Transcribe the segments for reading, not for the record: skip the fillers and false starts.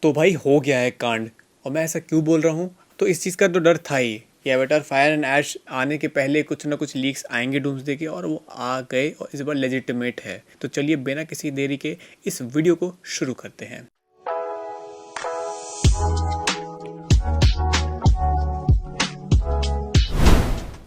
तो भाई हो गया है कांड। और मैं ऐसा क्यों बोल रहा हूँ, तो इस चीज़ का तो डर था ही कि एवेटार फायर एंड ऐश आने के पहले कुछ ना कुछ लीक्स आएंगे डूम्सडे के, और वो आ गए और इस बार लेजिटिमेट है। तो चलिए बिना किसी देरी के इस वीडियो को शुरू करते हैं।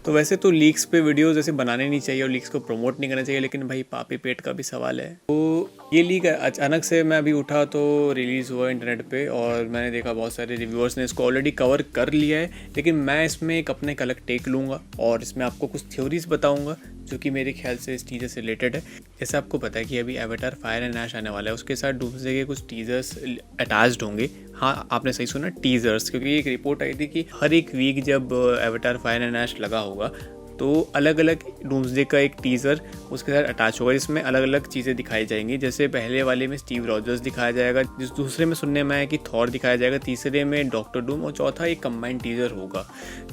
तो वैसे तो लीक्स पे वीडियोस जैसे बनाने नहीं चाहिए और लीक्स को प्रमोट नहीं करना चाहिए, लेकिन भाई पापी पेट का भी सवाल है। तो ये लीक अचानक से मैं अभी उठा तो रिलीज़ हुआ इंटरनेट पे, और मैंने देखा बहुत सारे रिव्यूअर्स ने इसको ऑलरेडी कवर कर लिया है। लेकिन मैं इसमें एक अपने अलग टेक लूँगा और इसमें आपको कुछ थ्योरीज बताऊँगा जो कि मेरे ख्याल से इस चीज़ से रिलेटेड है। जैसे आपको पता है कि अभी एवेटार फायर एंड ऐश आने वाला है, उसके साथ डूम्सडे के कुछ टीजर्स अटैच्ड होंगे। हाँ, आपने सही सुना, टीजर्स, क्योंकि एक रिपोर्ट आई थी कि हर एक वीक जब एवेटार फायर एंड ऐश लगा होगा तो अलग अलग डूम्सडे का एक टीज़र उसके साथ अटैच होगा, जिसमें अलग अलग चीज़ें दिखाई जाएंगी। जैसे पहले वाले में स्टीव रॉजर्स दिखाया जाएगा, जिस दूसरे में सुनने में आया कि थॉर दिखाया जाएगा, तीसरे में डॉक्टर डूम, और चौथा एक कंबाइंड टीज़र होगा।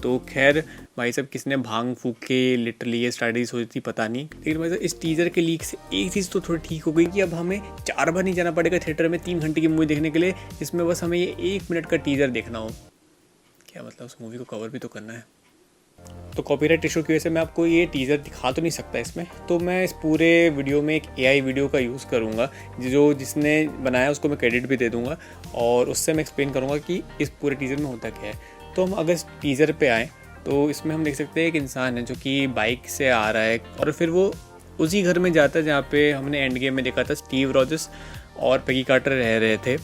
तो खैर भाई साहब, किसने भांग फूक के लिटरली ये स्टडीज हुई थी पता नहीं, लेकिन भाई साहब इस टीज़र के लीक से एक चीज़ तो थोड़ी ठीक हो गई कि अब हमें 4 बार नहीं जाना पड़ेगा थिएटर में 3 घंटे की मूवी देखने के लिए। इसमें बस हमें ये 1 मिनट का टीज़र देखना हो। क्या मतलब, उस मूवी को कवर भी तो करना है। तो कॉपीराइट इशू की वजह से मैं आपको ये टीज़र दिखा तो नहीं सकता इसमें, तो मैं इस पूरे वीडियो में एक एआई वीडियो का यूज़ करूँगा, जो जिसने बनाया उसको मैं क्रेडिट भी दे दूँगा, और उससे मैं एक्सप्लेन करूँगा कि इस पूरे टीज़र में होता क्या है। तो हम अगर टीज़र पे आएँ तो इसमें हम देख सकते हैं एक इंसान है जो कि बाइक से आ रहा है, और फिर वो उसी घर में जाता है जहाँ पे हमने एंड गेम में देखा था स्टीव रॉजर्स और पेगी कार्टर रह रहे थे।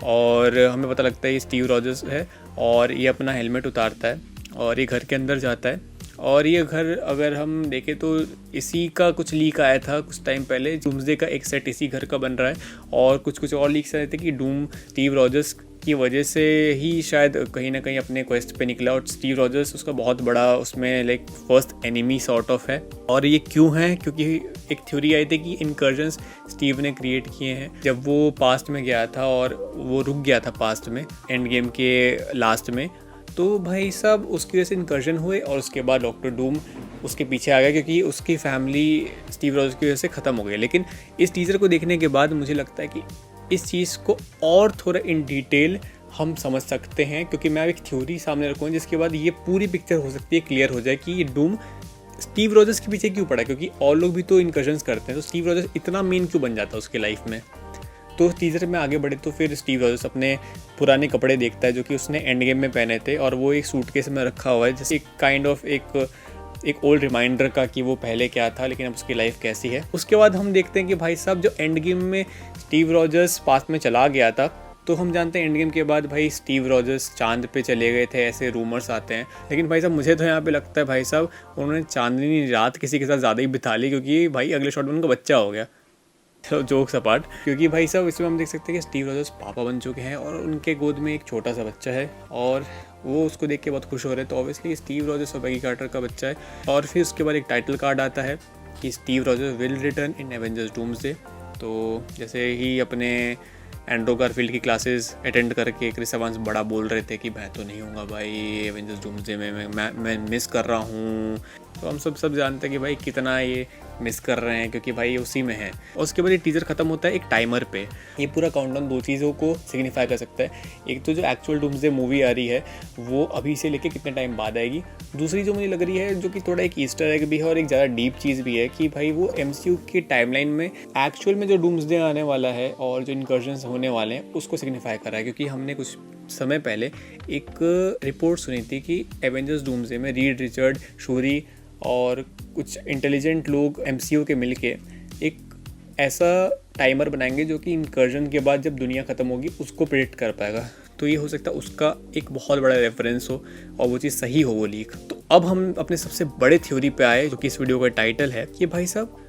और हमें पता लगता है ये स्टीव रॉजर्स है, और ये अपना हेलमेट उतारता है और ये घर के अंदर जाता है। और ये घर अगर हम देखें तो इसी का कुछ लीक आया था कुछ टाइम पहले, डूम्सडे का एक सेट इसी घर का बन रहा है। और कुछ और लीक्स आए थे कि डूम स्टीव रॉजर्स की वजह से ही शायद कहीं ना कहीं अपने क्वेस्ट पे निकला, और स्टीव रॉजर्स उसका बहुत बड़ा उसमें like first enemy sort of है। और ये क्यों है, क्योंकि एक थ्योरी आई थी कि इनकर्जन्स स्टीव ने क्रिएट किए हैं जब वो पास्ट में गया था, और वो रुक गया था पास्ट में एंड गेम के लास्ट में। तो भाई साहब उसकी वजह से इनकर्जन हुए, और उसके बाद डॉक्टर डूम उसके पीछे आ गया, क्योंकि उसकी फैमिली स्टीव रॉजर्स की वजह से ख़त्म हो गई। लेकिन इस टीज़र को देखने के बाद मुझे लगता है कि इस चीज़ को और थोड़ा इन डिटेल हम समझ सकते हैं, क्योंकि मैं एक थ्योरी सामने रखूँगा जिसके बाद ये पूरी पिक्चर हो सकती है क्लियर हो जाए कि ये डूम स्टीव रॉजर्स के पीछे क्यों पड़ा, क्योंकि और लोग भी तो इनकर्जन्स करते हैं, तो स्टीव रॉजर्स इतना मेन क्यों बन जाता है उसकी लाइफ में। तो टीज़र में आगे बढ़े तो फिर स्टीव रॉजर्स अपने पुराने कपड़े देखता है जो कि उसने एंड गेम में पहने थे, और वो एक सूटकेस में रखा हुआ है, जैसे एक काइंड ऑफ एक ओल्ड रिमाइंडर का कि वो पहले क्या था लेकिन अब उसकी लाइफ कैसी है। उसके बाद हम देखते हैं कि भाई साहब जो एंड गेम में स्टीव रॉजर्स पास्ट में चला गया था, तो हम जानते हैं एंड गेम के बाद भाई स्टीव रॉजर्स चांद पे चले गए थे, ऐसे रूमर्स आते हैं। लेकिन भाई साहब मुझे तो यहाँ पे लगता है भाई साहब उन्होंने चांदनी रात किसी के साथ ज़्यादा ही बिता ली, क्योंकि भाई अगले शॉट में उनका बच्चा हो गया। चलो जोक्स अपार्ट, क्योंकि भाई साहब इसमें हम देख सकते हैं कि स्टीव रॉजर्स पापा बन चुके हैं और उनके गोद में एक छोटा सा बच्चा है, और वो उसको देख के बहुत खुश हो रहे हैं। तो ऑब्वियसली स्टीव रॉजर्स और पेगी कार्टर का बच्चा है। और फिर उसके बाद एक टाइटल कार्ड आता है कि Steve Rogers will return in Avengers doomsday. तो जैसे ही अपने एंड्रू गारफील्ड की क्लासेस अटेंड करके क्रिस एवंस बड़ा बोल रहे थे कि मैं तो नहीं हूँगा भाई एवेंजर्स डूम्सडे में, मैं मिस कर रहा हूँ। तो हम सब जानते हैं कि भाई कितना ये मिस कर रहे हैं, क्योंकि भाई उसी में है। और उसके बाद ये टीज़र ख़त्म होता है एक टाइमर पे। ये पूरा काउंटडाउन 2 चीज़ों को सिग्निफाई कर सकता है। एक तो जो एक्चुअल डूम्सडे मूवी आ रही है वो अभी से लेके कितने टाइम बाद आएगी। दूसरी जो मुझे लग रही है, जो कि थोड़ा एक ईस्टर एग भी है और एक ज़्यादा डीप चीज़ भी है, कि भाई वो MCU की टाइमलाइन में एक्चुअल में जो डूम्सडे आने वाला है और जो इनकर्जन्स होने वाले हैं उसको सिग्निफाई कर रहा है। क्योंकि हमने कुछ समय पहले एक रिपोर्ट सुनी थी कि एवेंजर्स डूम्सडे में रीड रिचर्ड, शूरी और कुछ इंटेलिजेंट लोग MCU के मिलके एक ऐसा टाइमर बनाएंगे जो कि इनकर्जन के बाद जब दुनिया ख़त्म होगी उसको प्रेडिक्ट कर पाएगा। तो ये हो सकता है उसका एक बहुत बड़ा रेफरेंस हो और वो चीज़ सही हो, वो लीक। तो अब हम अपने सबसे बड़े थ्योरी पे आए, जो कि इस वीडियो का टाइटल है कि भाई साहब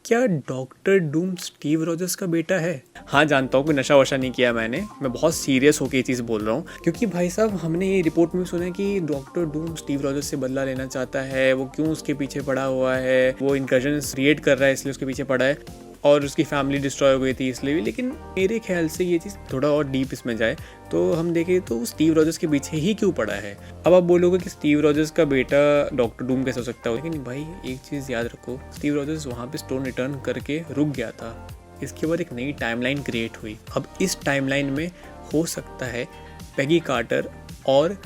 क्या डॉक्टर डूम स्टीव रॉजर्स का बेटा है। हाँ जानता हूँ, कोई नशा वशा नहीं किया मैं बहुत सीरियस होकर ये चीज़ बोल रहा हूँ, क्योंकि भाई साहब हमने ये रिपोर्ट में सुना है कि डॉक्टर डूम स्टीव रॉजर्स से बदला लेना चाहता है। वो क्यों उसके पीछे पड़ा हुआ है, वो इनकर्जन क्रिएट कर रहा है इसलिए उसके पीछे पड़ा है, और उसकी फैमिली डिस्ट्रॉय हो गई थी इसलिए भी। लेकिन मेरे ख्याल से ये चीज़ थोड़ा और डीप इसमें जाए तो हम देखें तो स्टीव रॉजर्स के पीछे ही क्यों पड़ा है। अब आप बोलोगे कि स्टीव रॉजर्स का बेटा डॉक्टर डूम कैसे हो सकता है, लेकिन भाई एक चीज़ याद रखो, स्टीव रॉजर्स वहाँ पे स्टोन रिटर्न करके रुक गया था। इसके बाद एक नई टाइमलाइन क्रिएट हुई। अब इस टाइमलाइन में हो सकता है पेगी कार्टर और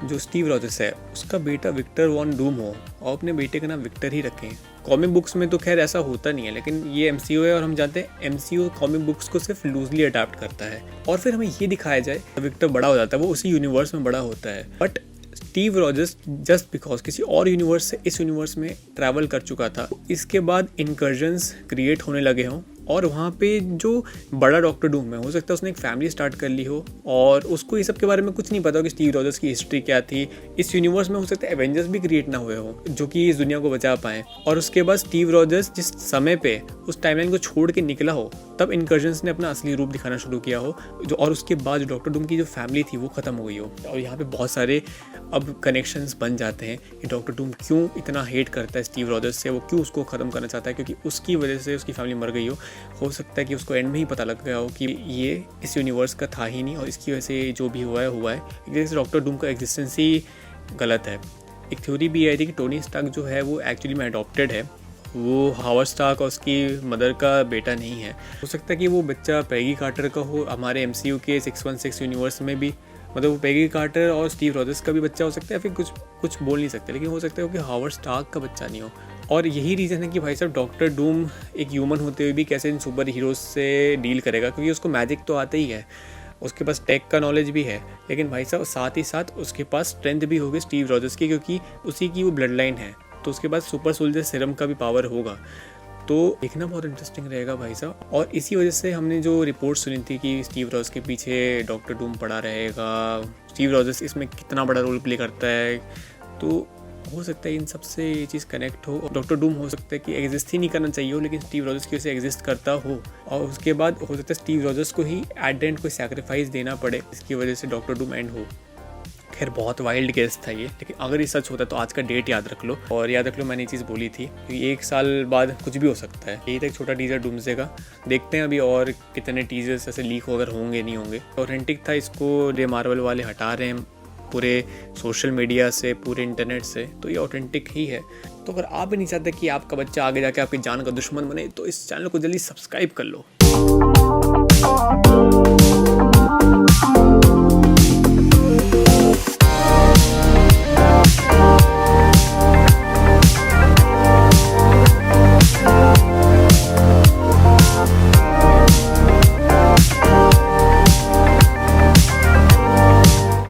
जो स्टीव रॉजर्स है उसका बेटा विक्टर वॉन डूम हो और अपने बेटे का नाम विक्टर ही रखें। कॉमिक बुक्स में तो खैर ऐसा होता नहीं है, लेकिन ये एमसीयू है और हम जानते हैं एमसीयू कॉमिक बुक्स को सिर्फ लूजली अडैप्ट करता है। और फिर हमें ये दिखाया जाए विक्टर बड़ा हो जाता है, वो उसी यूनिवर्स में बड़ा होता है, but Steve Rogers just because किसी और यूनिवर्स से इस यूनिवर्स में ट्रैवल कर चुका था, इसके बाद इनकर्जन्स क्रिएट होने लगे हों और वहाँ पे जो बड़ा डॉक्टर डूम है हो सकता है उसने एक फैमिली स्टार्ट कर ली हो और उसको ये सब के बारे में कुछ नहीं पता हो कि स्टीव रॉजर्स की हिस्ट्री क्या थी। इस यूनिवर्स में हो सकता है एवेंजर्स भी क्रिएट ना हुए हो जो कि इस दुनिया को बचा पाएँ, और उसके बाद स्टीव रॉजर्स जिस समय पे उस टाइमलाइन को छोड़ के निकला हो तब इनकर्जन्स ने अपना असली रूप दिखाना शुरू किया हो जो, और उसके बाद जो डॉक्टर डूम की जो फैमिली थी वो ख़त्म हो गई हो। और यहाँ पे बहुत सारे अब कनेक्शंस बन जाते हैं कि डॉक्टर डूम क्यों इतना हेट करता है स्टीव रॉजर्स से, वो क्यों उसको ख़त्म करना चाहता है, क्योंकि उसकी वजह से उसकी फैमिली मर गई हो सकता है कि उसको एंड में ही पता लग गया हो कि ये इस यूनिवर्स का था ही नहीं और इसकी वजह से जो भी हुआ है एक तरह से डॉक्टर डूम का एग्जिस्टेंस ही गलत है। एक थ्योरी भी आई थी कि टोनी स्टार्क जो है वो एक्चुअली में अडॉप्टेड है, वो हावर्ड स्टार्क और उसकी मदर का बेटा नहीं है। हो सकता है कि वो बच्चा पेगी कार्टर का हो, हमारे एमसीयू के 616 यूनिवर्स में भी मतलब वो पेगी कार्टर और स्टीव रॉजर्स का भी बच्चा हो सकता है, फिर कुछ बोल नहीं सकते, लेकिन हो सकता है कि हावर्ड स्टार्क का बच्चा नहीं हो। और यही रीज़न है कि भाई साहब डॉक्टर डूम एक ह्यूमन होते हुए भी कैसे इन सुपर हीरोज़ से डील करेगा, क्योंकि उसको मैजिक तो आता ही है, उसके पास टेक का नॉलेज भी है, लेकिन भाई साहब साथ ही साथ उसके पास स्ट्रेंथ भी होगी स्टीव रॉजर्स की, क्योंकि उसी की वो ब्लड लाइन है, तो उसके पास सुपर सोल्जर सीरम का भी पावर होगा। तो देखना बहुत इंटरेस्टिंग रहेगा भाई साहब। और इसी वजह से हमने जो रिपोर्ट सुनी थी कि स्टीव रॉजर्स के पीछे डॉक्टर डूम पड़ा रहेगा, स्टीव रॉजर्स इसमें कितना बड़ा रोल प्ले करता है, तो हो सकता है इन सबसे ये चीज़ कनेक्ट हो। डॉक्टर डूम हो सकता है कि एग्जिस्ट ही नहीं करना चाहिए हो, लेकिन स्टीव रॉजर्स की वजह से एग्जिस्ट करता हो, और उसके बाद हो सकता है स्टीव रॉजर्स को ही एट द एंड कोई सैक्रिफाइस देना पड़े, इसकी वजह से डॉक्टर डूम एंड हो। खैर बहुत वाइल्ड गेस था ये, लेकिन अगर ये सच होता तो आज का डेट याद रख लो, और याद रख लो मैंने ये चीज़ बोली थी कि 1 साल बाद कुछ भी हो सकता है। ये था एक छोटा टीजर डूम्सडे का, देखते हैं अभी और कितने टीजर्स ऐसे लीक अगर होंगे नहीं होंगे। ऑथेंटिक था, इसको डे मार्वल वाले हटा रहे हैं पूरे सोशल मीडिया से, पूरे इंटरनेट से, तो ये ऑथेंटिक ही है। तो अगर आप भी नहीं चाहते कि आपका बच्चा आगे जाके आपकी जान का दुश्मन बने, तो इस चैनल को जल्दी सब्सक्राइब कर लो।